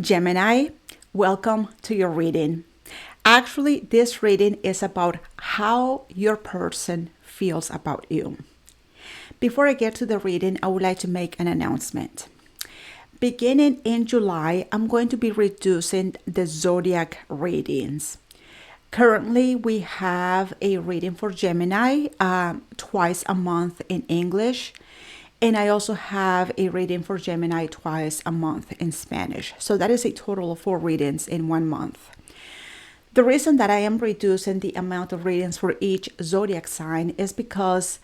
Gemini, welcome to your reading. Actually, this reading is about how your person feels about you. Before I get to the reading, I would like to make an announcement. Beginning in July, I'm going to be reducing the zodiac readings. Currently, we have a reading for Gemini twice a month in English. And I also have a reading for Gemini twice a month in Spanish. So that is a total of 4 readings in 1 month. The reason that I am reducing the amount of readings for each zodiac sign is because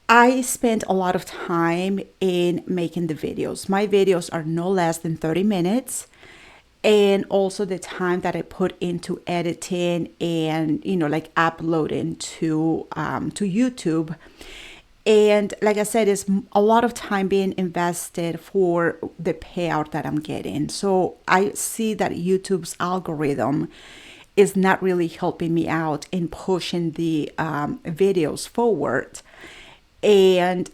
I spent a lot of time in making the videos. My videos are no less than 30 minutes. And also the time that I put into editing and, like uploading to YouTube. And like I said, it's a lot of time being invested for the payout that I'm getting. So I see that YouTube's algorithm is not really helping me out in pushing the videos forward. And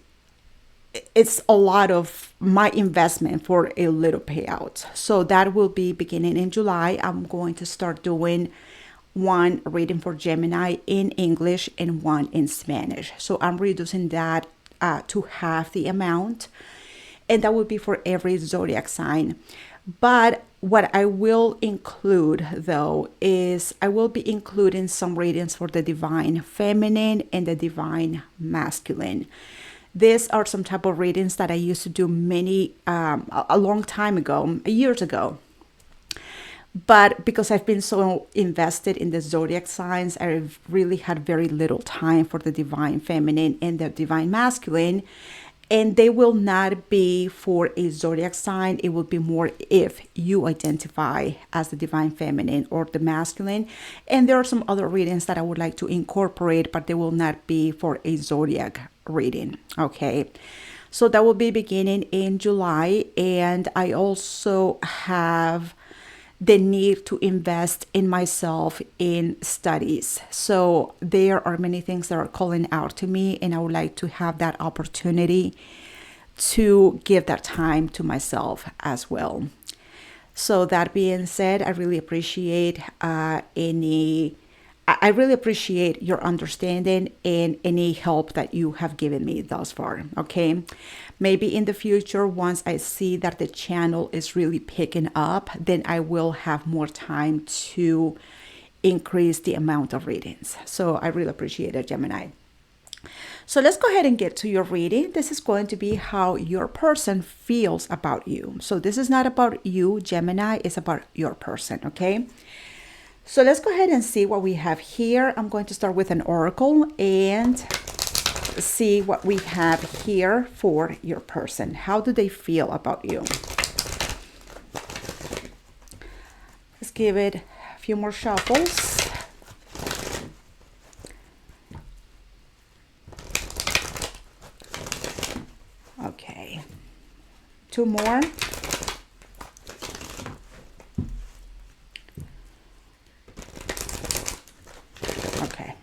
it's a lot of my investment for a little payout. So that will be beginning in July. I'm going to start doing 1 reading for Gemini in English and 1 in Spanish. So I'm reducing that to half the amount. And that will be for every zodiac sign. But what I will include, though, is I will be including some readings for the divine feminine and the divine masculine. These are some type of readings that I used to do a long time ago, years ago. But because I've been so invested in the zodiac signs, I've really had very little time for the divine feminine and the divine masculine. And they will not be for a zodiac sign. It will be more if you identify as the divine feminine or the masculine. And there are some other readings that I would like to incorporate, but they will not be for a zodiac reading. Okay. So that will be beginning in July. And I also have the need to invest in myself in studies. So there are many things that are calling out to me, and I would like to have that opportunity to give that time to myself as well. So that being said, I really appreciate your understanding and any help that you have given me thus far. Okay. Maybe in the future, once I see that the channel is really picking up, then I will have more time to increase the amount of readings. So I really appreciate it, Gemini. So let's go ahead and get to your reading. This is going to be how your person feels about you. So this is not about you, Gemini. It's about your person, okay? So let's go ahead and see what we have here. I'm going to start with an oracle and see what we have here for your person. How do they feel about you? Let's give it a few more shuffles. Okay. 2 more. Okay.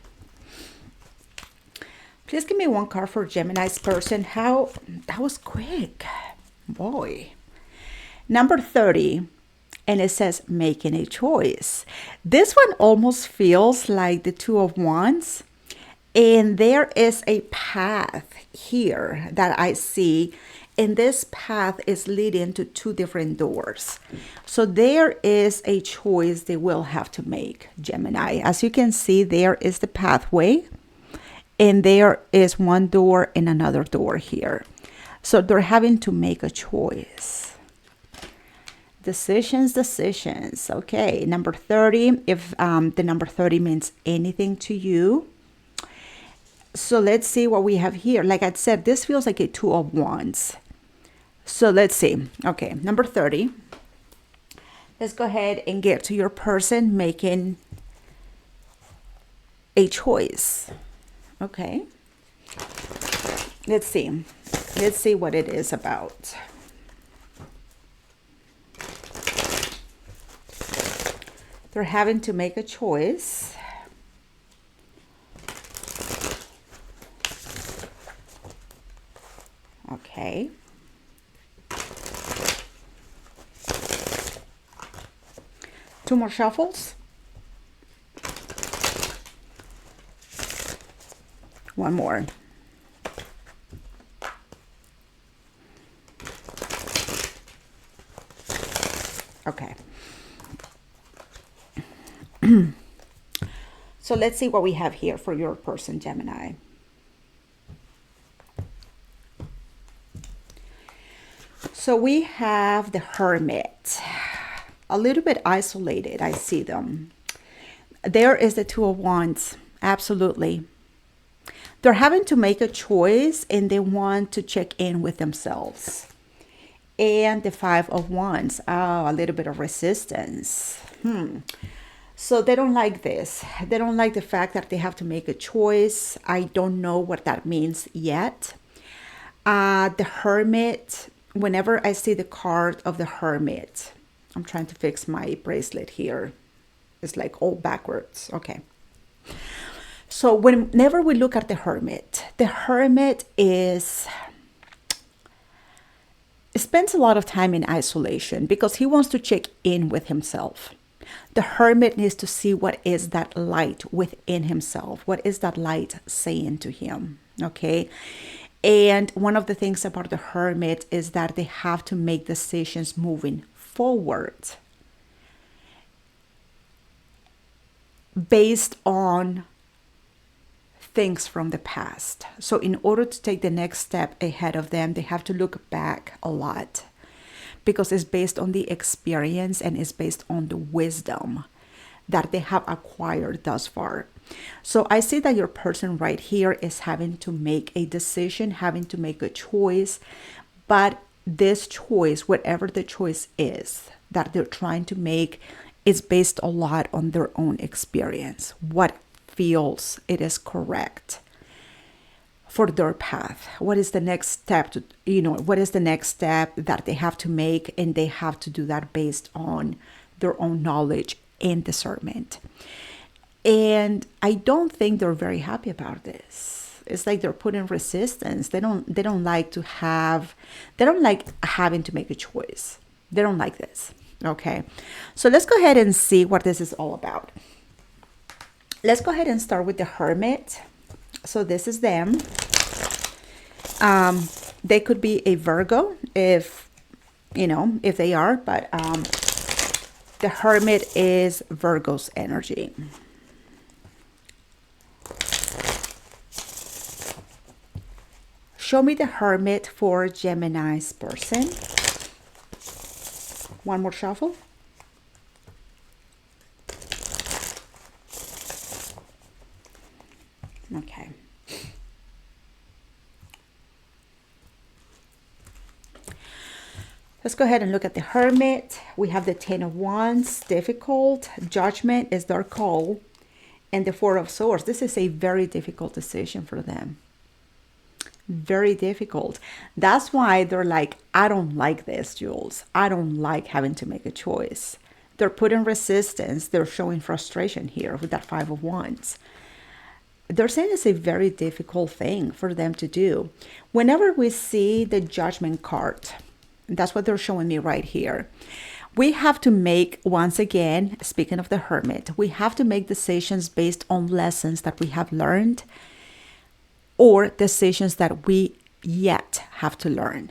Please give me 1 card for Gemini's person. That was quick. Boy. Number 30. And it says making a choice. This one almost feels like the 2 of Wands. And there is a path here that I see. And this path is leading to 2 different doors. So there is a choice they will have to make, Gemini. As you can see, there is the pathway. And there is 1 door and another door here. So they're having to make a choice. Decisions. Okay, number 30. If the number 30 means anything to you. So let's see what we have here. Like I said, this feels like a 2 of Wands. So let's see. Okay, number 30. Let's go ahead and get to your person making a choice. Okay. Let's see. Let's see what it is about. They're having to make a choice. Okay. 2 more shuffles. 1 more. Okay. So let's see what we have here for your person, Gemini. So we have the Hermit. A little bit isolated, I see them. There is the Two of Wands. Absolutely. They're having to make a choice and they want to check in with themselves. And the Five of Wands. Oh, a little bit of resistance. So they don't like this. They don't like the fact that they have to make a choice. I don't know what that means yet. The Hermit, whenever I see the card of the Hermit, I'm trying to fix my bracelet here. It's like all backwards. Okay. So whenever we look at the Hermit spends a lot of time in isolation because he wants to check in with himself. The Hermit needs to see what is that light within himself. What is that light saying to him? Okay. And one of the things about the Hermit is that they have to make decisions moving forward based on things from the past. So in order to take the next step ahead of them, they have to look back a lot because it's based on the experience and it's based on the wisdom that they have acquired thus far. So I see that your person right here is having to make a decision, having to make a choice, but this choice, whatever the choice is that they're trying to make, is based a lot on their own experience. What feels it is correct for their path. What is the next step what is the next step that they have to make, and they have to do that based on their own knowledge and discernment. And I don't think they're very happy about this. It's like they're putting resistance. They don't like having to make a choice. They don't like this. Okay. So let's go ahead and see what this is all about. Let's go ahead and start with the Hermit. So this is them. They could be a Virgo if they are, but the Hermit is Virgo's energy. Show me the Hermit for Gemini's person. 1 more shuffle. Okay. Let's go ahead and look at the Hermit. We have the Ten of Wands, difficult. Judgment is their call. And the Four of Swords. This is a very difficult decision for them. Very difficult. That's why they're like, I don't like this, Jules. I don't like having to make a choice. They're putting resistance. They're showing frustration here with that Five of Wands. They're saying it's a very difficult thing for them to do. Whenever we see the Judgment card, that's what they're showing me right here. We have to make, once again, speaking of the Hermit, we have to make decisions based on lessons that we have learned or decisions that we yet have to learn.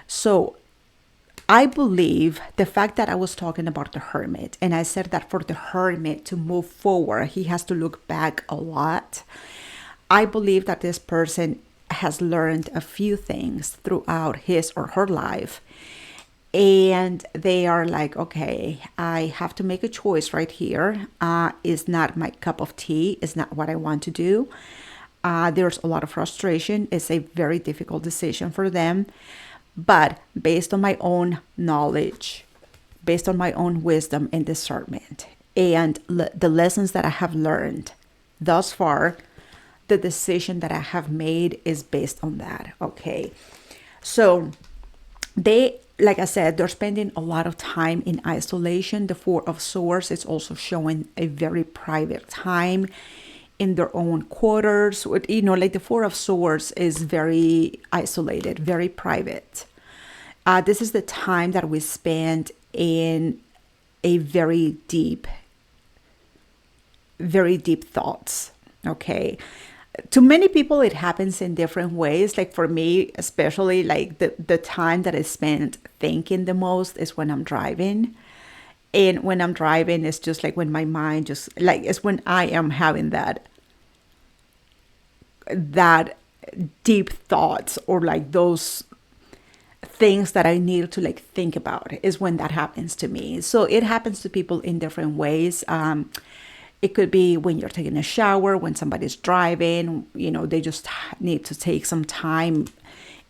So I believe the fact that I was talking about the Hermit, and I said that for the Hermit to move forward, he has to look back a lot. I believe that this person has learned a few things throughout his or her life. And they are like, okay, I have to make a choice right here. It's not my cup of tea. It's not what I want to do. There's a lot of frustration. It's a very difficult decision for them. But based on my own knowledge, based on my own wisdom and discernment, and the lessons that I have learned thus far, the decision that I have made is based on that. Okay. So they, like I said, they're spending a lot of time in isolation. The Four of Swords is also showing a very private time in their own quarters. Like the Four of Swords is very isolated, very private. This is the time that we spend in a very deep thoughts. Okay. To many people, it happens in different ways. Like for me, especially, like the time that I spend thinking the most is when I'm driving. And when I'm driving, it's just like when my mind just like, it's when I am having that deep thoughts, or like those things that I need to like think about, is when that happens to me. So it happens to people in different ways. It could be when you're taking a shower, when somebody's driving, they just need to take some time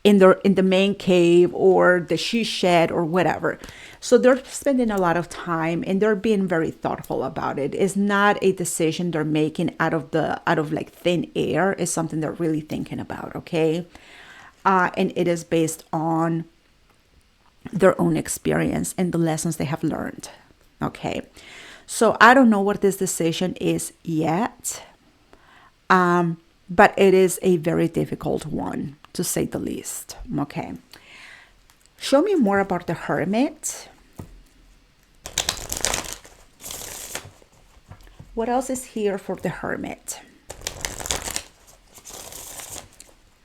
in the man cave or the she shed or whatever. So they're spending a lot of time and they're being very thoughtful about it. It's not a decision they're making out of like thin air. It's something they're really thinking about, okay? And it is based on their own experience and the lessons they have learned, okay? So I don't know what this decision is yet, but it is a very difficult one, to say the least. Okay. Show me more about the Hermit. What else is here for the Hermit?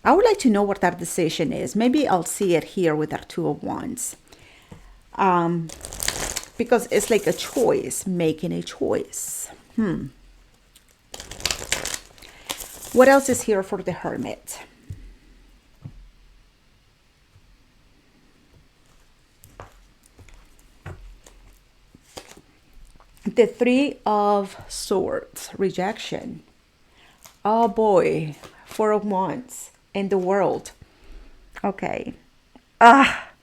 I would like to know what that decision is. Maybe I'll see it here with our Two of Wands. Because it's like a choice, making a choice. What else is here for the Hermit? The Three of Swords, rejection. Oh boy, Four of Wands in the World. Okay.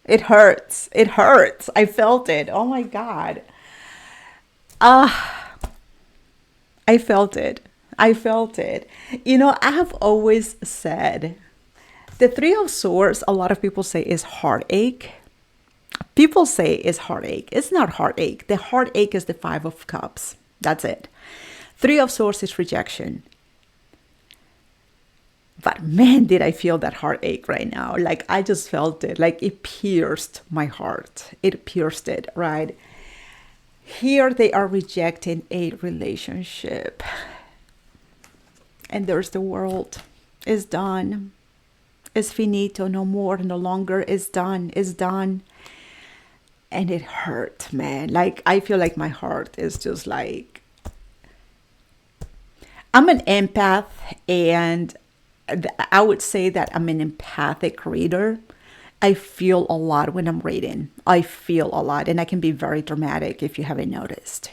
It hurts. It hurts. I felt it. Oh my God. I felt it. I felt it. I have always said the Three of Swords, a lot of people say is heartache. People say it's heartache. It's not heartache. The heartache is the Five of Cups. That's it. Three of Swords is rejection. But man, did I feel that heartache right now. Like I just felt it. Like it pierced my heart. It pierced it, right? Here they are rejecting a relationship. And there's the World. It's done. It's finito. No more, no longer. It's done. It's done. And it hurt, man. Like I feel like my heart is just like... I'm an empath, and I would say that I'm an empathic reader. I feel a lot when I'm reading. I feel a lot, and I can be very dramatic if you haven't noticed,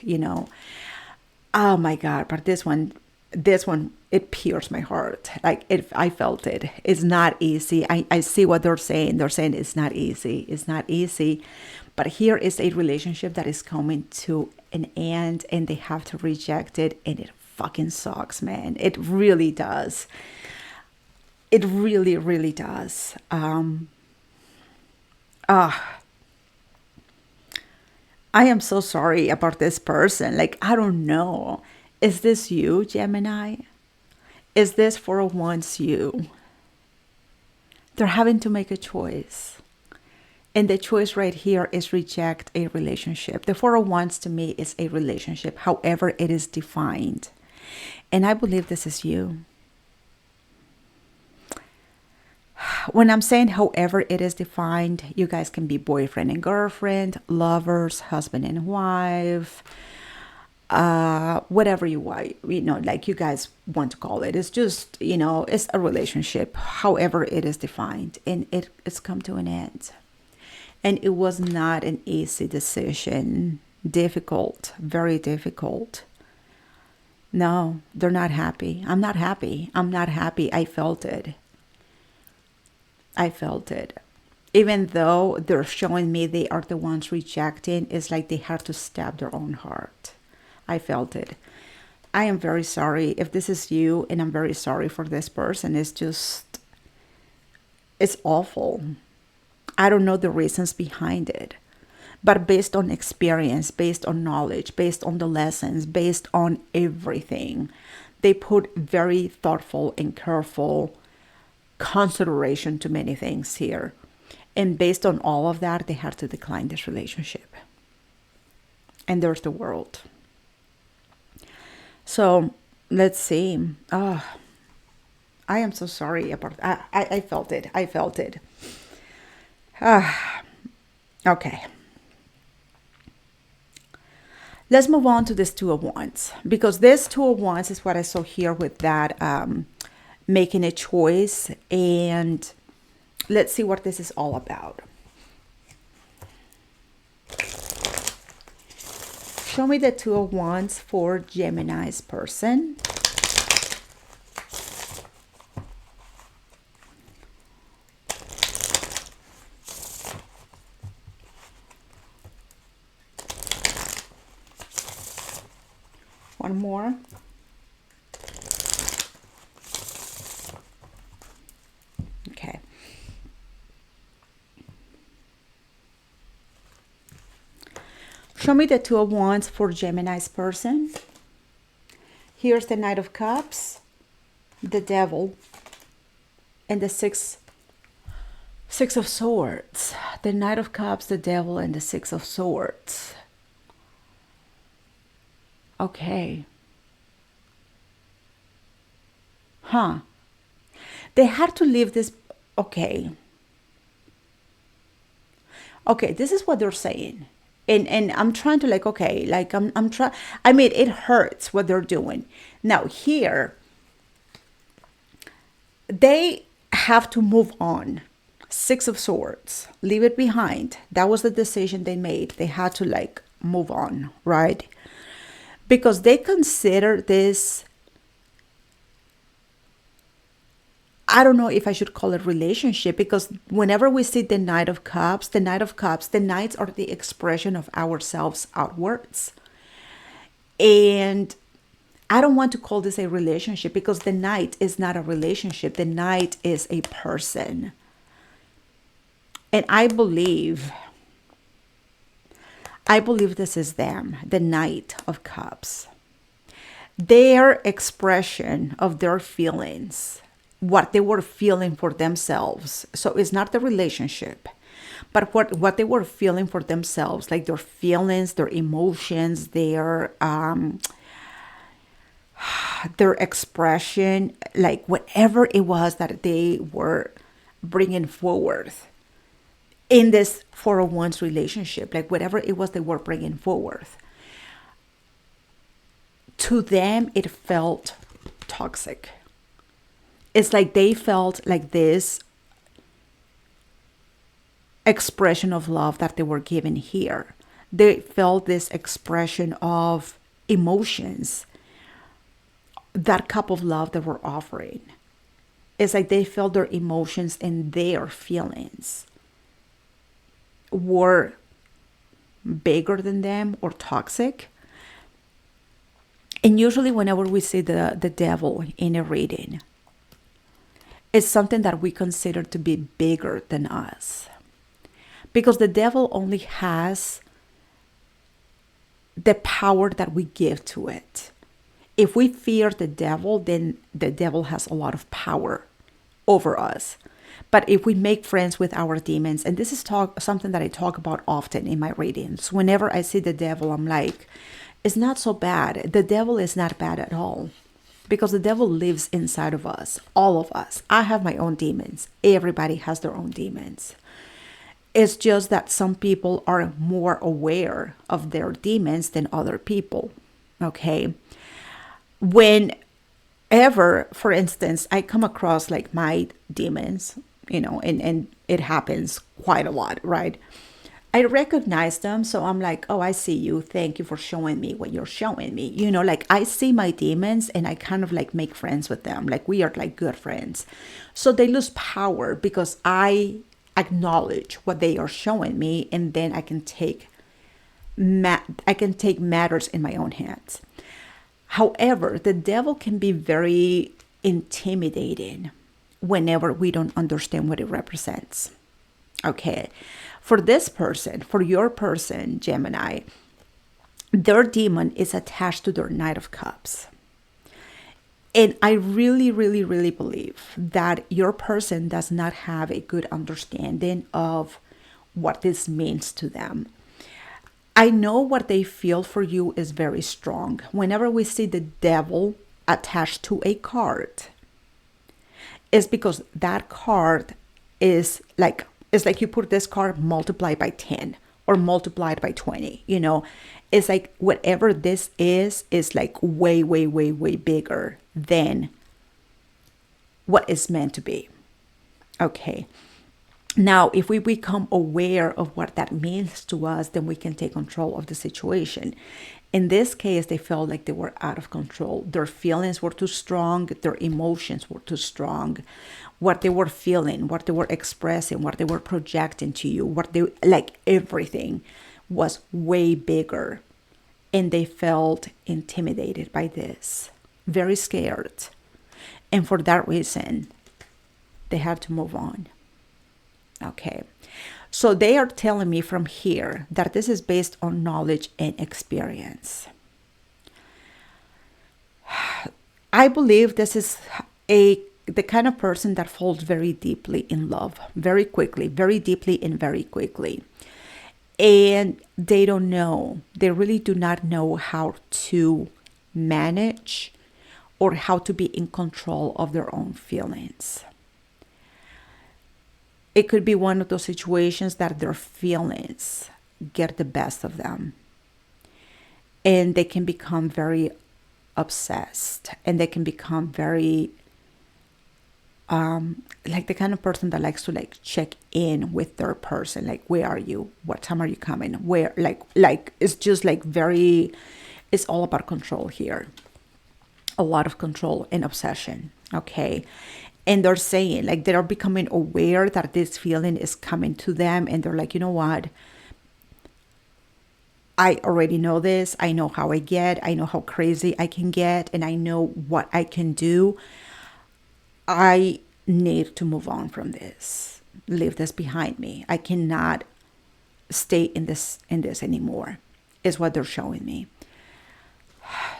Oh my God, but this one, it pierced my heart. Like I felt it. It's not easy. I see what they're saying. They're saying it's not easy. It's not easy. But here is a relationship that is coming to an end, and they have to reject it, and it fucking sucks, man. It really does. It really, really does. I am so sorry about this person. Like, I don't know. Is this you, Gemini? Is this Four of Wands you? They're having to make a choice. And the choice right here is reject a relationship. The Four of Wands to me is a relationship, however it is defined. And I believe this is you. When I'm saying however it is defined, you guys can be boyfriend and girlfriend, lovers, husband and wife, whatever you want, like you guys want to call it. It's just, it's a relationship, however it is defined, and it's come to an end. And it was not an easy decision. Difficult, very difficult. No, they're not happy. I'm not happy. I'm not happy. I felt it. I felt it. Even though they're showing me they are the ones rejecting, it's like they had to stab their own heart. I felt it. I am very sorry if this is you, and I'm very sorry for this person. It's awful. I don't know the reasons behind it. But based on experience, based on knowledge, based on the lessons, based on everything, they put very thoughtful and careful consideration to many things here. And based on all of that, they had to decline this relationship. And there's the World. So let's see. I am so sorry about that. I felt it. I felt it. Okay. Let's move on to this Two of Wands, because this Two of Wands is what I saw here with that making a choice. And let's see what this is all about. Show me the Two of Wands for Gemini's person. One more. Okay. Show me the Two of Wands for Gemini's person. Here's the Knight of Cups, the Devil, and the Six of Swords. The Knight of Cups, the Devil, and the Six of Swords. Okay. They had to leave this. Okay. Okay, this is what they're saying. And I'm trying to like, okay, like I'm trying. I mean, it hurts what they're doing. Now here, they have to move on. Six of Swords, leave it behind. That was the decision they made. They had to like move on, right? Because they consider this, I don't know if I should call it relationship, because whenever we see the Knight of Cups, the Knights are the expression of ourselves outwards. And I don't want to call this a relationship, because the Knight is not a relationship. The Knight is a person. And I believe this is them, the Knight of Cups. Their expression of their feelings, what they were feeling for themselves. So it's not the relationship, but what they were feeling for themselves, like their feelings, their emotions, their expression, like whatever it was that they were bringing forward in this 401's relationship, like whatever it was they were bringing forward. To them, it felt toxic. It's like they felt like this expression of love that they were given here. They felt this expression of emotions, that cup of love they were offering. It's like they felt their emotions and their feelings were bigger than them or toxic. And usually whenever we see the devil in a reading, it's something that we consider to be bigger than us. Because the devil only has the power that we give to it. If we fear the devil, then the devil has a lot of power over us. But if we make friends with our demons, and this is something that I talk about often in my readings, whenever I see the devil, I'm like, it's not so bad. The devil is not bad at all. Because the devil lives inside of us, all of us. I have my own demons. Everybody has their own demons. It's just that some people are more aware of their demons than other people. Okay? Whenever, for instance, I come across like my demons, and it happens quite a lot, right? I recognize them, so I'm like, oh, I see you. Thank you for showing me what you're showing me. Like I see my demons and I kind of like make friends with them. Like we are like good friends. So they lose power because I acknowledge what they are showing me, and then I can take matters in my own hands. However, the devil can be very intimidating whenever we don't understand what it represents. Okay. For this person, for your person, Gemini, their demon is attached to their Knight of Cups. And I really, really, really believe that your person does not have a good understanding of what this means to them. I know what they feel for you is very strong. Whenever we see the devil attached to a card, it's because that card is like, it's like you put this card multiplied by 10 or multiplied by 20, you know. It's like whatever this is like way, way, way, way bigger than what is meant to be. Okay. Now, if we become aware of what that means to us, then we can take control of the situation. In this case, they felt like they were out of control. Their feelings were too strong. Their emotions were too strong. What they were feeling, what they were expressing, what they were projecting to you, what they, like everything was way bigger. And they felt intimidated by this, very scared. And for that reason, they had to move on. Okay, so they are telling me from here that this is based on knowledge and experience. I believe this is the kind of person that falls very deeply in love, very quickly, very deeply and very quickly. And they don't know, they really do not know how to manage or how to be in control of their own feelings. It could be one of those situations that their feelings get the best of them. And they can become very obsessed. And they can become very, like the kind of person that likes to like check in with their person. Like, where are you? What time are you coming? Where, like it's just like very, it's all about control here. A lot of control and obsession. Okay. And they're saying, like, they're becoming aware that this feeling is coming to them. And they're like, you know what? I already know this. I know how I get. I know how crazy I can get. And I know what I can do. I need to move on from this. Leave this behind me. I cannot stay in this anymore, is what they're showing me.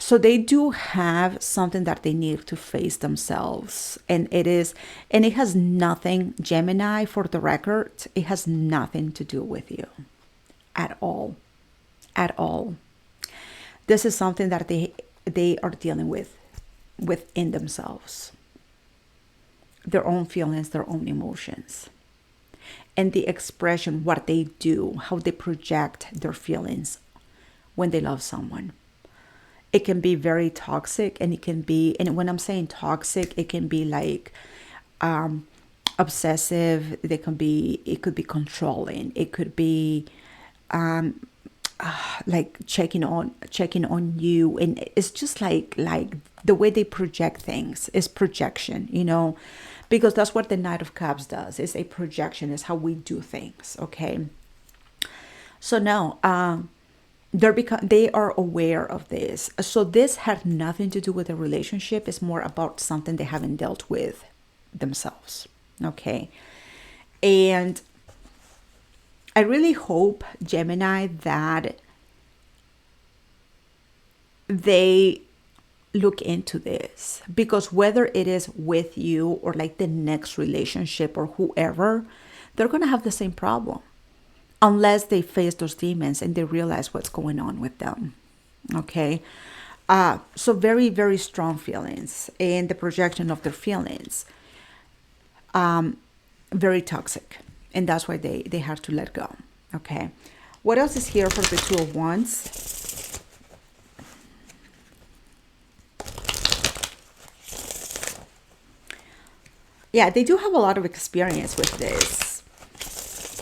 So they do have something that they need to face themselves. And it has nothing, Gemini, for the record, it has nothing to do with you at all. At all. This is something that they are dealing with within themselves. Their own feelings, their own emotions. And the expression, what they do, how they project their feelings when they love someone. It can be very toxic, and it can be, and when I'm saying toxic, it can be like obsessive. It could be controlling. It could be like checking on you, and it's just like the way they project things is projection, you know, because that's what the Knight of Cups does. It's a projection. Is how we do things. Okay, so now they are aware of this. So this had nothing to do with a relationship. It's more about something they haven't dealt with themselves. Okay. And I really hope, Gemini, that they look into this, because whether it is with you or like the next relationship or whoever, they're going to have the same problem. Unless they face those demons and they realize what's going on with them. Okay. So very, very strong feelings, and the projection of their feelings. Very toxic. And that's why they have to let go. Okay. What else is here for the Two of Wands? Yeah, they do have a lot of experience with this.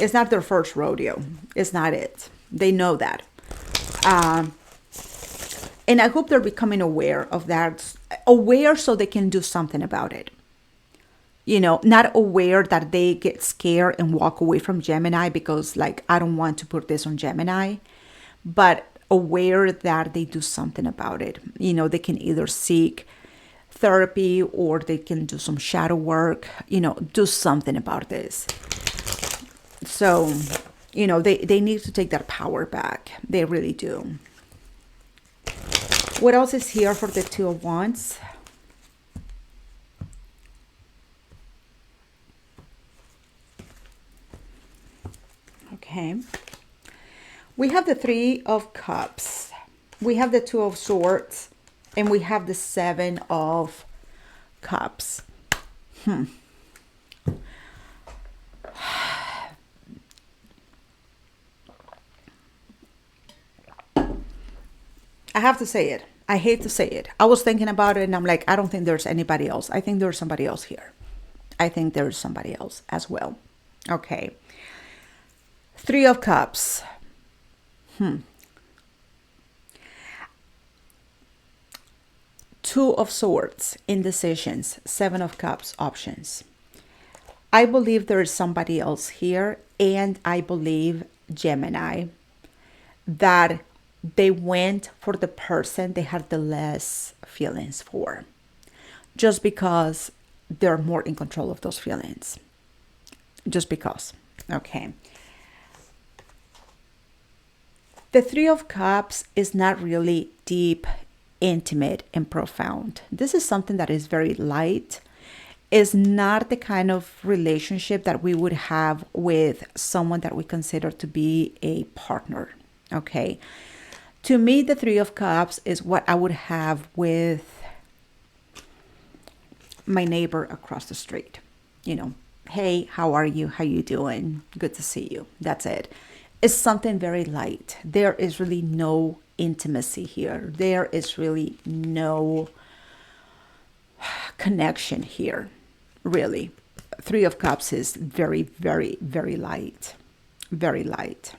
It's not their first rodeo. It's not it. They know that. And I hope they're becoming aware of that. Aware so they can do something about it. You know, not aware that they get scared and walk away from Gemini because, like, I don't want to put this on Gemini. But aware that they do something about it. You know, they can either seek therapy or they can do some shadow work. You know, do something about this. So, you know, they need to take that power back. They really do. What else is here for the Two of Wands? Okay. We have the Three of Cups. We have the Two of Swords. And we have the Seven of Cups. I have to say it. I hate to say it. I was thinking about it and I'm like, I don't think there's anybody else. I think there's somebody else here. I think there's somebody else as well. Okay. Three of Cups. Two of Swords, indecisions. Seven of Cups, options. I believe there is somebody else here, and I believe, Gemini, that they went for the person they had the less feelings for, just because they're more in control of those feelings. Just because. Okay. The Three of Cups is not really deep, intimate, and profound. This is something that is very light. Is not the kind of relationship that we would have with someone that we consider to be a partner. Okay. To me, the Three of Cups is what I would have with my neighbor across the street. You know, hey, how are you? How you doing? Good to see you. That's it. It's something very light. There is really no intimacy here. There is really no connection here, really. Three of Cups is very, very, very light. Very light.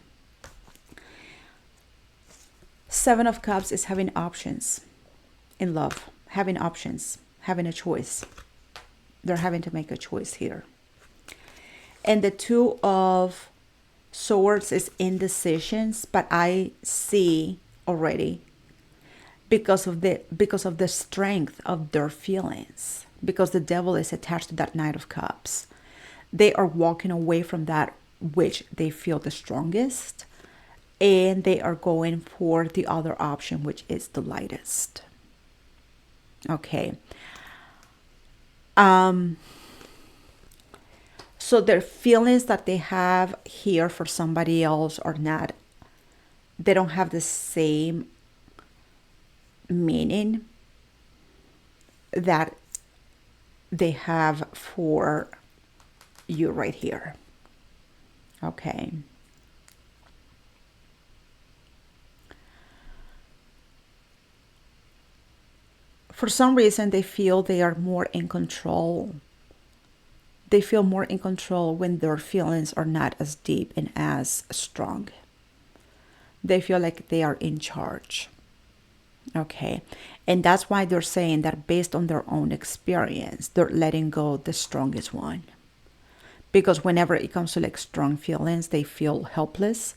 Seven of Cups is having options in love. Having options. Having a choice. They're having to make a choice here. And the Two of Swords is indecisions, but I see already because of the strength of their feelings, because the Devil is attached to that Knight of Cups. They are walking away from that which they feel the strongest, and they are going for the other option, which is the lightest. Okay. So their feelings that they have here for somebody else are not, they don't have the same meaning that they have for you right here. Okay. For some reason, they feel they are more in control. They feel more in control when their feelings are not as deep and as strong. They feel like they are in charge. Okay. And that's why they're saying that based on their own experience, they're letting go the strongest one. Because whenever it comes to like strong feelings, they feel helpless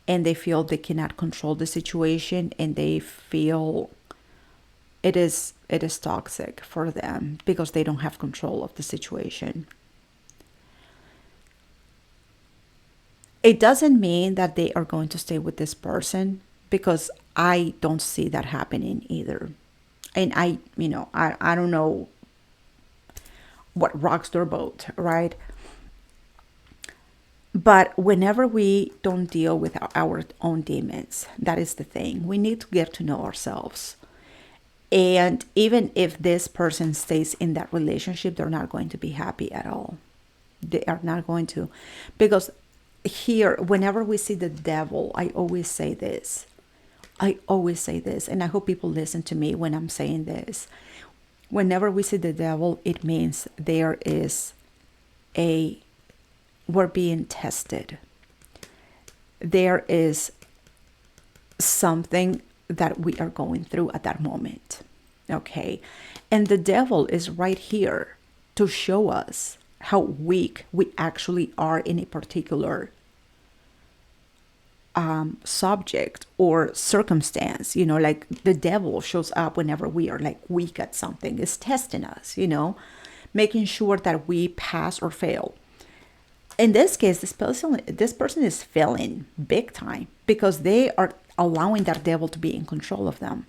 and they feel they cannot control the situation, and they feel it is toxic for them because they don't have control of the situation. It doesn't mean that they are going to stay with this person, because I don't see that happening either. And I don't know what rocks their boat, right? But whenever we don't deal with our own demons, that is the thing. We need to get to know ourselves. And even if this person stays in that relationship, they're not going to be happy at all. They are not going to. Because here, whenever we see the Devil, I always say this. And I hope people listen to me when I'm saying this. Whenever we see the Devil, it means we're being tested. There is something that we are going through at that moment. Okay. And the Devil is right here to show us how weak we actually are in a particular subject or circumstance. Like the Devil shows up whenever we are like weak at something. It's testing us, making sure that we pass or fail. In this case, this person is failing big time because they are allowing that Devil to be in control of them,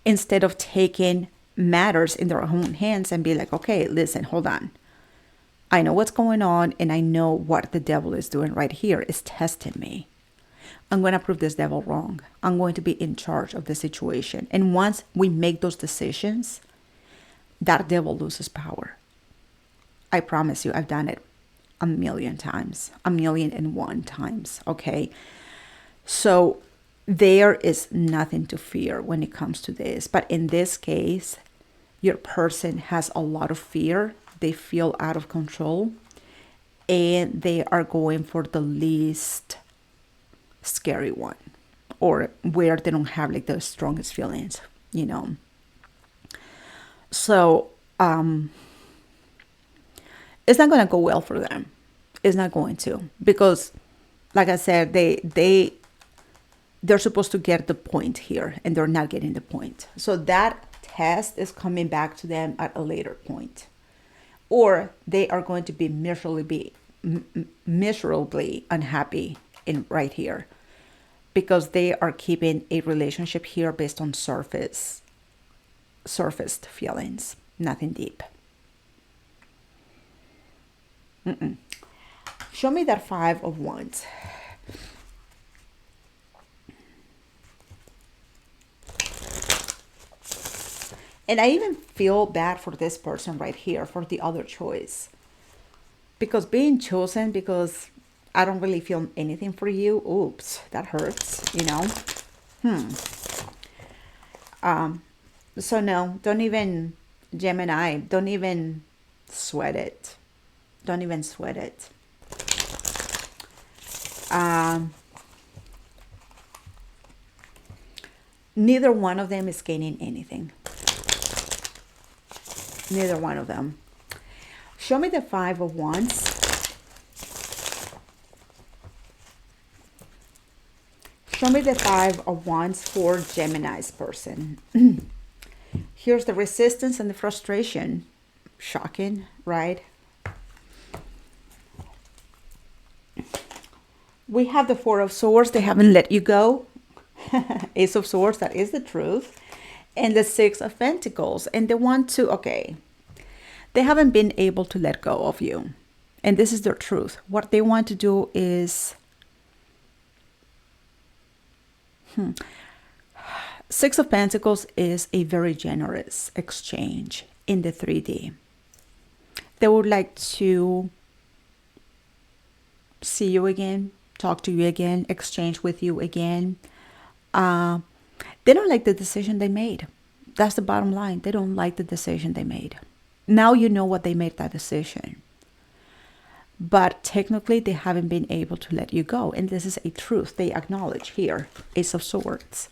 instead of taking matters in their own hands and be like, okay, listen, hold on. I know what's going on, and I know what the Devil is doing right here is testing me. I'm going to prove this devil wrong. I'm going to be in charge of the situation. And once we make those decisions, that devil loses power. I promise you, I've done it a million times, 1,000,001 times. Okay. So there is nothing to fear when it comes to this. But in this case, your person has a lot of fear. They feel out of control. And they are going for the least scary one. Or where they don't have like the strongest feelings, you know. So, it's not going to go well for them. It's not going to. Because, like I said, they're supposed to get the point here. And they're not getting the point. So that test is coming back to them at a later point. Or they are going to be miserably unhappy in right here. Because they are keeping a relationship here based on surfaced feelings. Nothing deep. Show me that 5 of Wands. And I even feel bad for this person right here, for the other choice. Because being chosen, because I don't really feel anything for you. Oops, that hurts, you know. So no, don't even, Gemini, don't even sweat it. Don't even sweat it. Neither one of them is gaining anything. Neither one of them. Show me the 5 of Wands. Show me the 5 of Wands for Gemini's person. Here's the resistance and the frustration. Shocking, right? We have the 4 of Swords. They haven't let you go. Ace of Swords, that is the truth. And the 6 of Pentacles. And they want to, okay. They haven't been able to let go of you. And this is their truth. What they want to do is... 6 of Pentacles is a very generous exchange in the 3D. They would like to see you again, talk to you again, exchange with you again. They don't like the decision they made. That's the bottom line. They don't like the decision they made. Now you know what they made that decision. But technically, they haven't been able to let you go. And this is a truth they acknowledge here. Ace of Swords.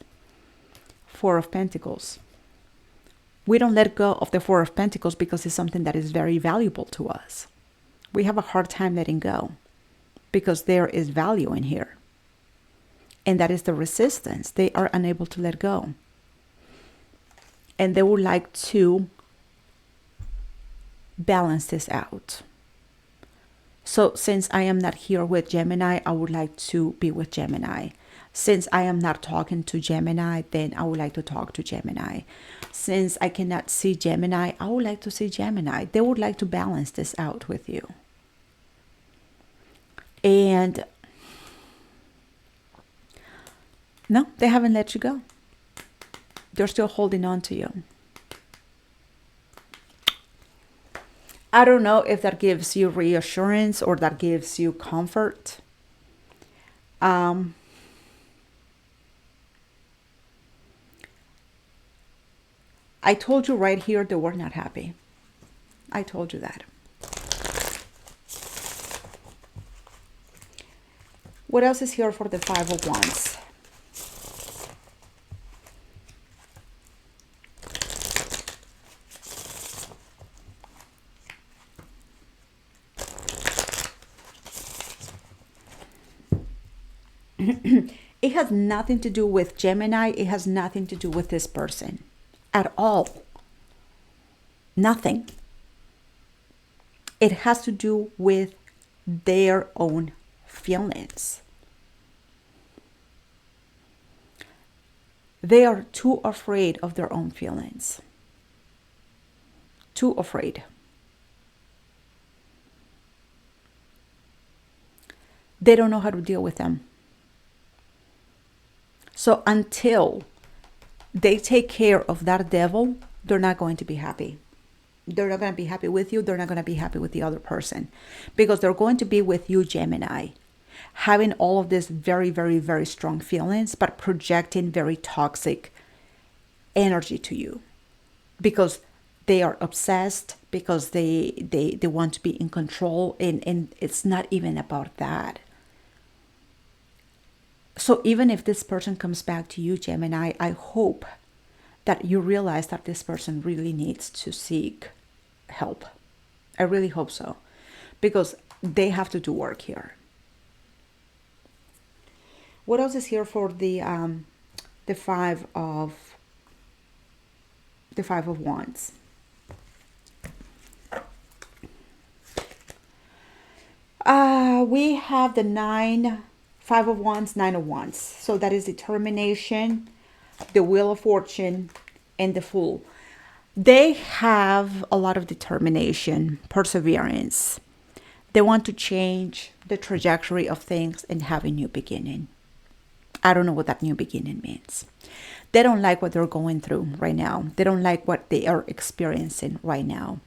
4 of Pentacles. We don't let go of the 4 of Pentacles because it's something that is very valuable to us. We have a hard time letting go because there is value in here. And that is the resistance. They are unable to let go. And they would like to balance this out. So since I am not here with Gemini, I would like to be with Gemini. Since I am not talking to Gemini, then I would like to talk to Gemini. Since I cannot see Gemini, I would like to see Gemini. They would like to balance this out with you. And no, they haven't let you go. They're still holding on to you. I don't know if that gives you reassurance or that gives you comfort. I told you right here they were not happy. I told you that. What else is here for the 5 of Wands? It has nothing to do with Gemini. It has nothing to do with this person at all. Nothing. It has to do with their own feelings. They are too afraid of their own feelings. Too afraid. They don't know how to deal with them. So until they take care of that devil, they're not going to be happy. They're not going to be happy with you. They're not going to be happy with the other person, because they're going to be with you, Gemini, having all of this very, very, very strong feelings, but projecting very toxic energy to you, because they are obsessed, because they want to be in control, and it's not even about that. So even if this person comes back to you, Gemini, I hope that you realize that this person really needs to seek help. I really hope so, because they have to do work here. What else is here for the five of wands? We have the five of wands, nine of wands. So that is determination, the wheel of fortune, and the fool. They have a lot of determination, perseverance. They want to change the trajectory of things and have a new beginning. I don't know what that new beginning means. They don't like what they're going through right now. They don't like what they are experiencing right now.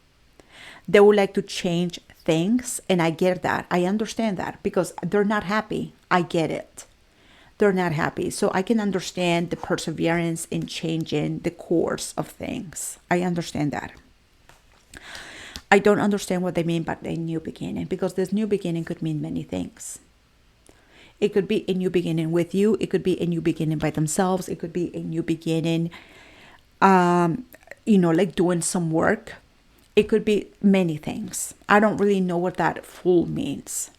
They would like to change things, and I get that. I understand that, because they're not happy. I get it. They're not happy. So I can understand the perseverance in changing the course of things. I understand that. I don't understand what they mean by a new beginning, because this new beginning could mean many things. It could be a new beginning with you. It could be a new beginning by themselves. It could be a new beginning, like doing some work. It could be many things. I don't really know what that fool means.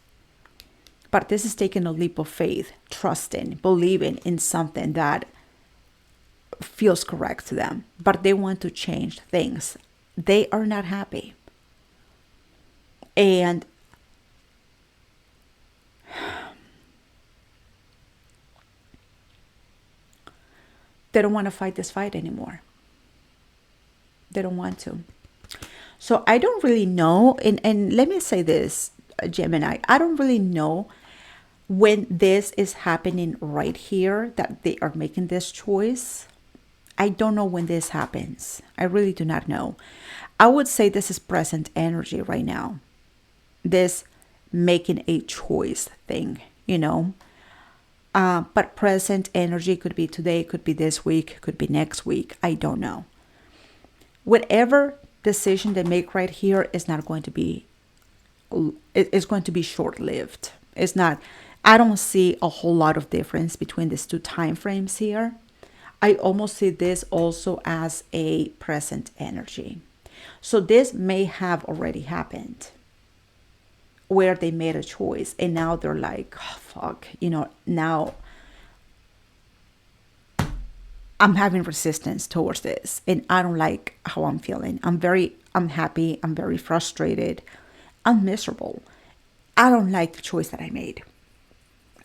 But this is taking a leap of faith, trusting, believing in something that feels correct to them. But they want to change things. They are not happy. And they don't want to fight this fight anymore. They don't want to. So I don't really know. And let me say this, Gemini. I don't really know when this is happening right here, that they are making this choice. I don't know when this happens. I really do not know. I would say this is present energy right now. This making a choice thing, But present energy could be today, could be this week, could be next week. I don't know. Whatever decision they make right here is not going to be, it's going to be short-lived. It's not, I don't see a whole lot of difference between these two time frames here. I almost see this also as a present energy. So this may have already happened, where they made a choice and now they're like, oh, fuck, now I'm having resistance towards this and I don't like how I'm feeling. I'm happy. I'm very frustrated. I'm miserable. I don't like the choice that I made.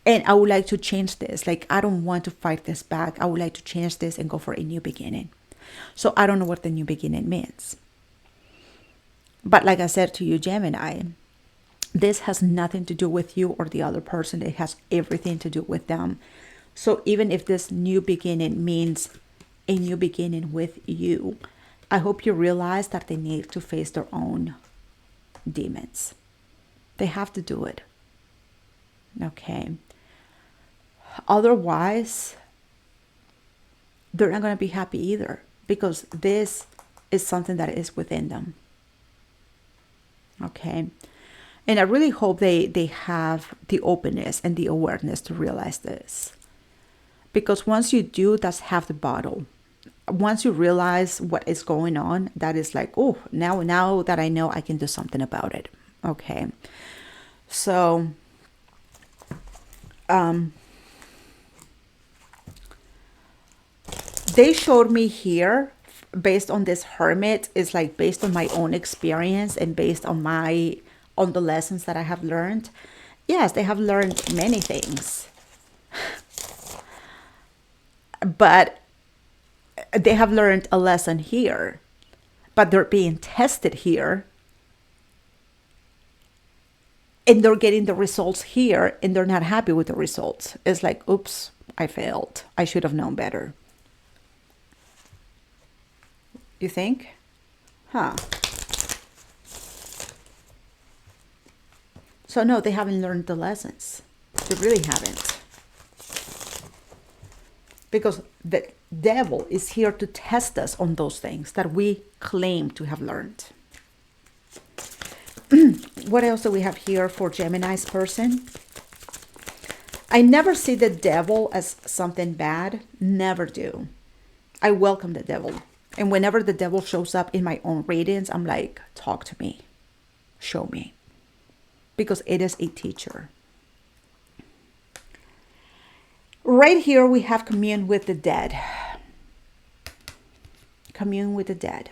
And I would like to change this. Like, I don't want to fight this back. I would like to change this and go for a new beginning. So I don't know what the new beginning means. But like I said to you, Gemini, this has nothing to do with you or the other person. It has everything to do with them. So even if this new beginning means a new beginning with you, I hope you realize that they need to face their own demons. They have to do it. Okay. Otherwise, they're not going to be happy either, because this is something that is within them. Okay. And I really hope they have the openness and the awareness to realize this. Because once you do, that's half the battle. Once you realize what is going on, that is like, oh, now that I know, I can do something about it. Okay. So, they showed me here, based on this hermit, is like based on my own experience and based on the lessons that I have learned. Yes, they have learned many things. But they have learned a lesson here. But they're being tested here. And they're getting the results here, and they're not happy with the results. It's like, oops, I failed. I should have known better. You think? Huh. So no, they haven't learned the lessons. They really haven't. Because the devil is here to test us on those things that we claim to have learned. What else do we have here for Gemini's person? I never see the devil as something bad. Never do. I welcome the devil. And whenever the devil shows up in my own readings, I'm like, talk to me. Show me. Because it is a teacher. Right here we have commune with the dead. Commune with the dead.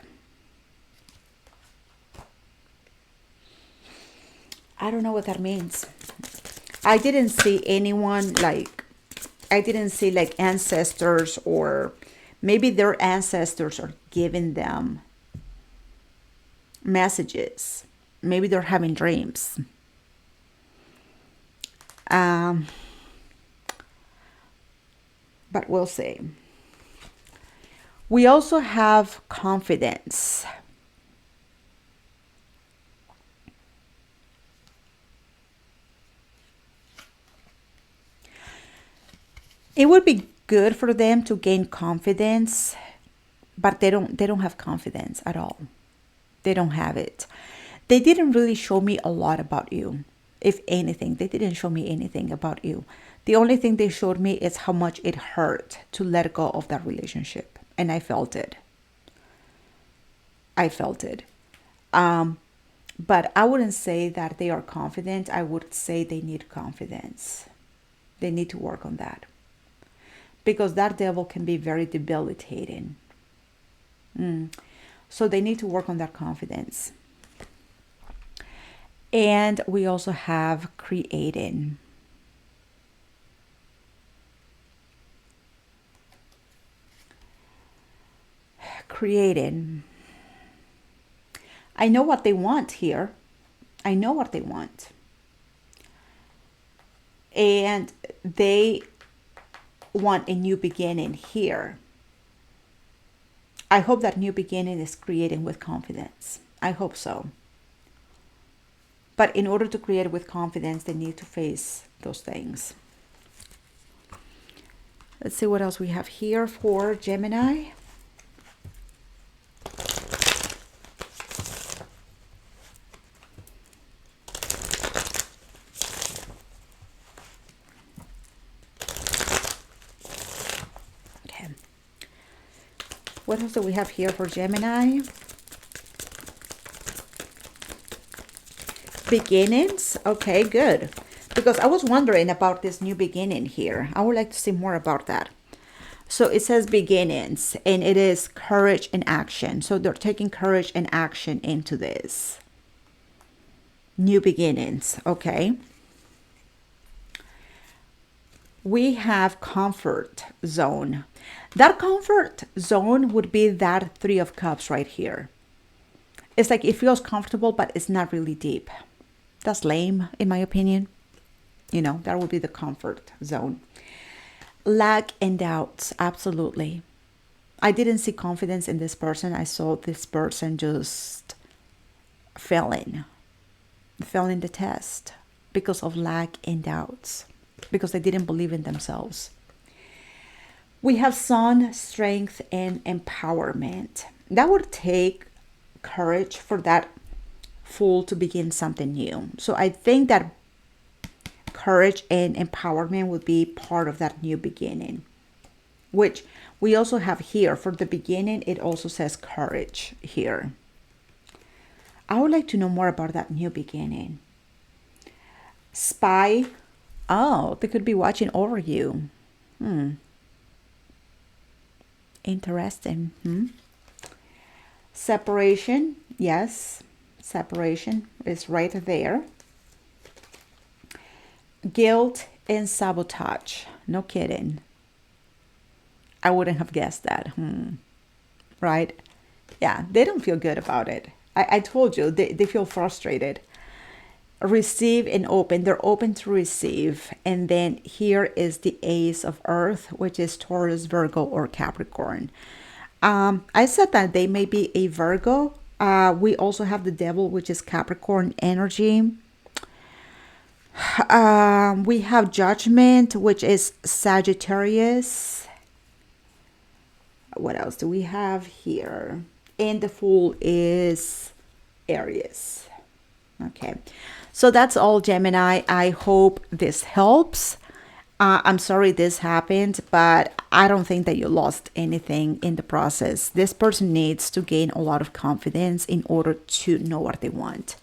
I don't know what that means. I didn't see anyone like, I didn't see like ancestors, or maybe their ancestors are giving them messages. Maybe they're having dreams. But we'll see. We also have confidence. It would be good for them to gain confidence, but they don't have confidence at all. They don't have it. They didn't really show me a lot about you. If anything, they didn't show me anything about you. The only thing they showed me is how much it hurt to let go of that relationship. And I felt it. I felt it. But I wouldn't say that they are confident. I would say they need confidence. They need to work on that. Because that devil can be very debilitating. So they need to work on that confidence. And we also have creating. Creating. I know what they want here. I know what they want. And they want a new beginning here. I hope that new beginning is creating with confidence. I hope so. But in order to create with confidence, they need to face those things. Let's see what else we have here for Gemini. What else do we have here for Gemini? Beginnings. Okay, good. Because I was wondering about this new beginning here. I would like to see more about that. So it says beginnings, and it is courage and action. So they're taking courage and action into this. New beginnings. Okay. We have comfort zone. That comfort zone would be that Three of Cups right here. It's like it feels comfortable, but it's not really deep. That's lame, in my opinion. You know, that would be the comfort zone. Lack and doubts, absolutely. I didn't see confidence in this person. I saw this person just failing the test because of lack and doubts, because they didn't believe in themselves. We have sun, strength, and empowerment. That would take courage for that Fool to begin something new. So I think that courage and empowerment would be part of that new beginning, which we also have here. For the beginning, it also says courage here. I would like to know more about that new beginning. Spy. Oh, they could be watching over you. Interesting. Separation. Yes. Separation is right there. Guilt and sabotage. No kidding. I wouldn't have guessed that. Right? Yeah, they don't feel good about it. I told you, they feel frustrated. receive and open. They're open to receive. And then here is the Ace of Earth, which is Taurus, Virgo, or Capricorn. I said that they may be a Virgo. We also have the Devil, which is Capricorn energy. We have Judgment, which is Sagittarius. What else do we have here? And the Fool is Aries. Okay, so that's all, Gemini. I hope this helps. I'm sorry this happened, but I don't think that you lost anything in the process. This person needs to gain a lot of confidence in order to know what they want.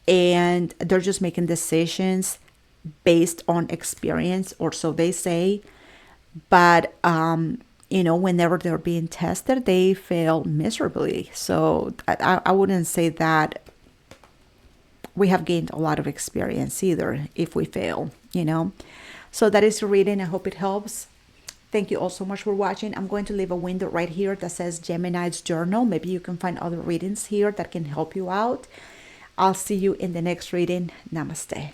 And they're just making decisions based on experience, or so they say. But, you know, whenever they're being tested, they fail miserably. So I wouldn't say that we have gained a lot of experience either if we fail, you know. So that is your reading. I hope it helps. Thank you all so much for watching. I'm going to leave a window right here that says Gemini's Journal. Maybe you can find other readings here that can help you out. I'll see you in the next reading. Namaste.